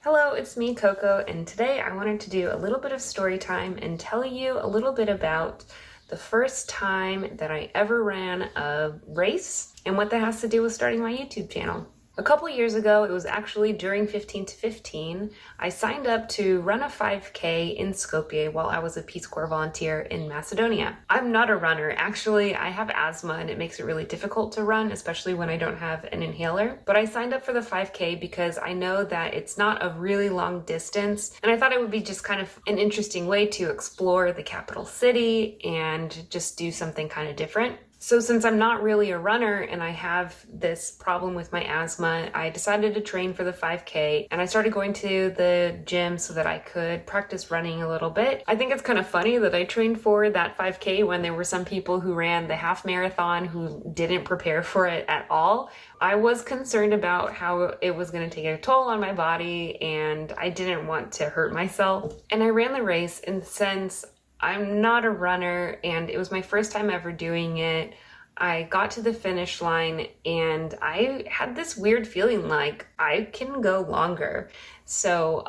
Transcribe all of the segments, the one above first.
Hello, it's me, Coco, and today I wanted to do a little bit of story time and tell you a little bit about the first time that I ever ran a race and what that has to do with starting my YouTube channel. A couple years ago, it was actually during 15 to 15, I signed up to run a 5K in Skopje while I was a Peace Corps volunteer in Macedonia. I'm not a runner. Actually, I have asthma and it makes it really difficult to run, especially when I don't have an inhaler. But I signed up for the 5K because I know that it's not a really long distance, and I thought it would be just kind of an interesting way to explore the capital city and just do something kind of different. So since I'm not really a runner and I have this problem with my asthma, I decided to train for the 5K and I started going to the gym so that I could practice running a little bit. I think it's kind of funny that I trained for that 5K when there were some people who ran the half marathon who didn't prepare for it at all. I was concerned about how it was going to take a toll on my body and I didn't want to hurt myself. And I ran the race in the sense I'm not a runner and it was my first time ever doing it. I got to the finish line and I had this weird feeling like I can go longer. So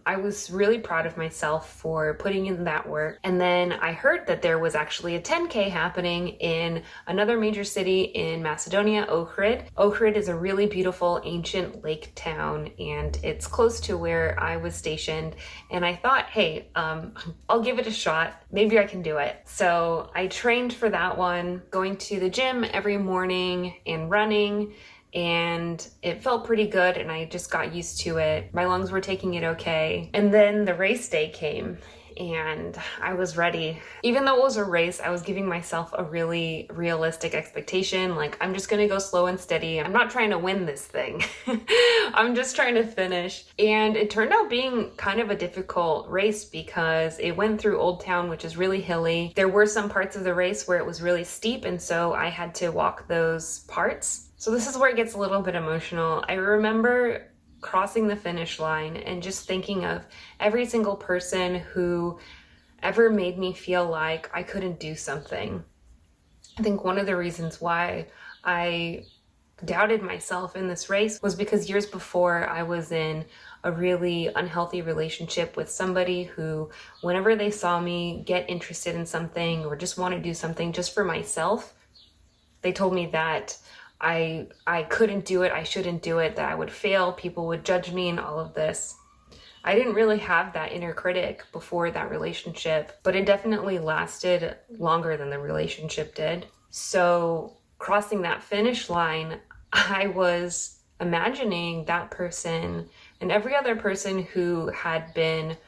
I was really proud of myself for putting in that work. And then I heard that there was actually a 10K happening in another major city in Macedonia, Ohrid. Ohrid is a really beautiful ancient lake town and it's close to where I was stationed. And I thought, hey, I'll give it a shot. Maybe I can do it. So I trained for that one, going to the gym every morning and running. And it felt pretty good and I just got used to it. My lungs were taking it okay. And then the race day came and I was ready. Even though it was a race, I was giving myself a really realistic expectation. Like, I'm just gonna go slow and steady. I'm not trying to win this thing. I'm just trying to finish. And it turned out being kind of a difficult race because it went through Old Town, which is really hilly. There were some parts of the race where it was really steep, and so I had to walk those parts. So this is where it gets a little bit emotional. I remember crossing the finish line and just thinking of every single person who ever made me feel like I couldn't do something. I think one of the reasons why I doubted myself in this race was because years before I was in a really unhealthy relationship with somebody who, whenever they saw me get interested in something or just want to do something just for myself, they told me that I couldn't do it, I shouldn't do it, that I would fail, people would judge me and all of this. I didn't really have that inner critic before that relationship, but it definitely lasted longer than the relationship did. So crossing that finish line, I was imagining that person and every other person who had been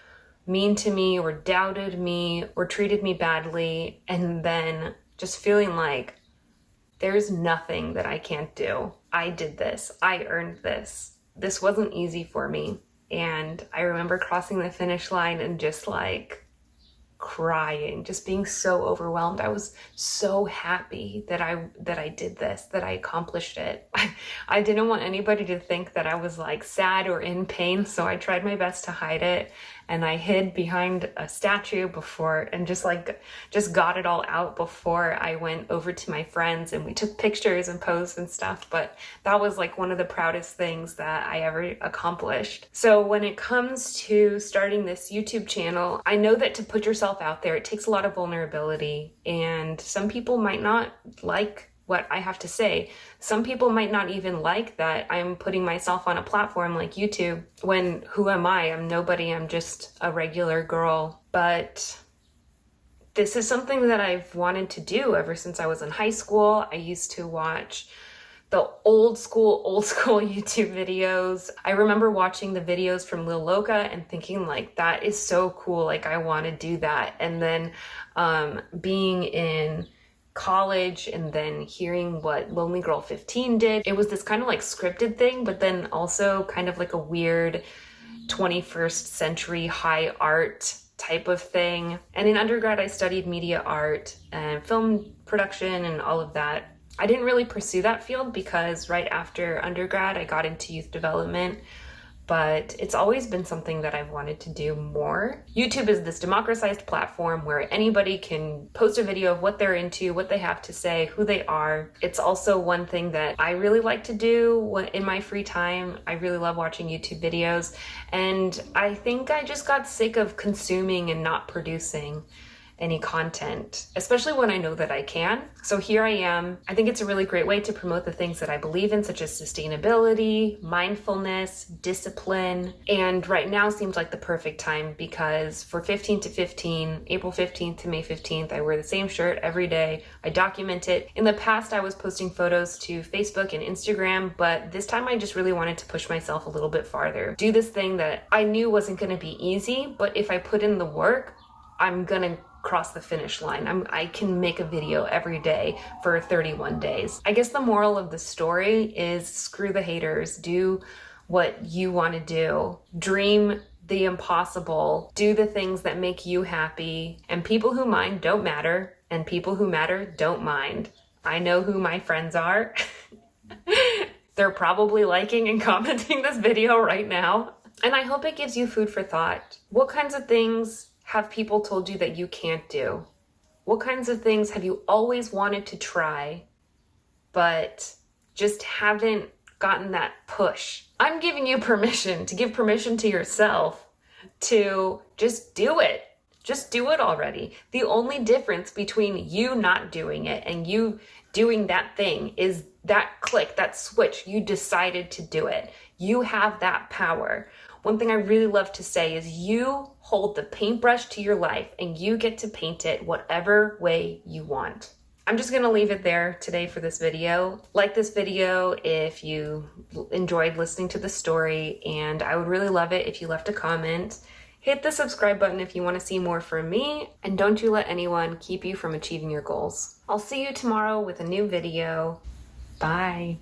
mean to me or doubted me or treated me badly, and then just feeling like there's nothing that I can't do. I did this. I earned this. This wasn't easy for me. And I remember crossing the finish line and just like crying, just being so overwhelmed. I was so happy that I did this, that I accomplished it. I didn't want anybody to think that I was like sad or in pain, so I tried my best to hide it. And I hid behind a statue before and just got it all out before I went over to my friends and we took pictures and posed and stuff. But that was like one of the proudest things that I ever accomplished. So when it comes to starting this YouTube channel, I know that to put yourself out there, it takes a lot of vulnerability, and some people might not like what I have to say. Some people might not even like that I'm putting myself on a platform like YouTube when who am I? I'm nobody. I'm just a regular girl. But this is something that I've wanted to do ever since I was in high school. I used to watch the old school YouTube videos. I remember watching the videos from Lil Loca and thinking like, that is so cool. Like, I want to do that. And then being in college and then hearing what Lonely Girl 15 did, it was this kind of like scripted thing, but then also kind of like a weird 21st century high art type of thing. And in undergrad, I studied media art and film production and all of that. I didn't really pursue that field because right after undergrad, I got into youth development. but it's always been something that I've wanted to do more. YouTube is this democratized platform where anybody can post a video of what they're into, what they have to say, who they are. It's also one thing that I really like to do in my free time. I really love watching YouTube videos, and I think I just got sick of consuming and not producing any content, especially when I know that I can. So here I am. I think it's a really great way to promote the things that I believe in, such as sustainability, mindfulness, discipline. And right now seems like the perfect time because for 15 to 15, April 15th to May 15th, I wear the same shirt every day. I document it. In the past, I was posting photos to Facebook and Instagram, but this time I just really wanted to push myself a little bit farther. Do this thing that I knew wasn't going to be easy, but if I put in the work, I'm gonna cross the finish line. I can make a video every day for 31 days. I guess the moral of the story is screw the haters. Do what you want to do. Dream the impossible. Do the things that make you happy. And people who mind don't matter, and people who matter don't mind. I know who my friends are. They're probably liking and commenting this video right now. And I hope it gives you food for thought. What kinds of things have people told you that you can't do? What kinds of things have you always wanted to try, but just haven't gotten that push? I'm giving you permission to give permission to yourself to just do it. Just do it already. The only difference between you not doing it and you doing that thing is that click, that switch. You decided to do it. You have that power. One thing I really love to say is you hold the paintbrush to your life and you get to paint it whatever way you want. I'm just gonna leave it there today for this video. Like this video if you enjoyed listening to the story, and I would really love it if you left a comment. Hit the subscribe button if you want to see more from me, and don't you let anyone keep you from achieving your goals. I'll see you tomorrow with a new video. Bye.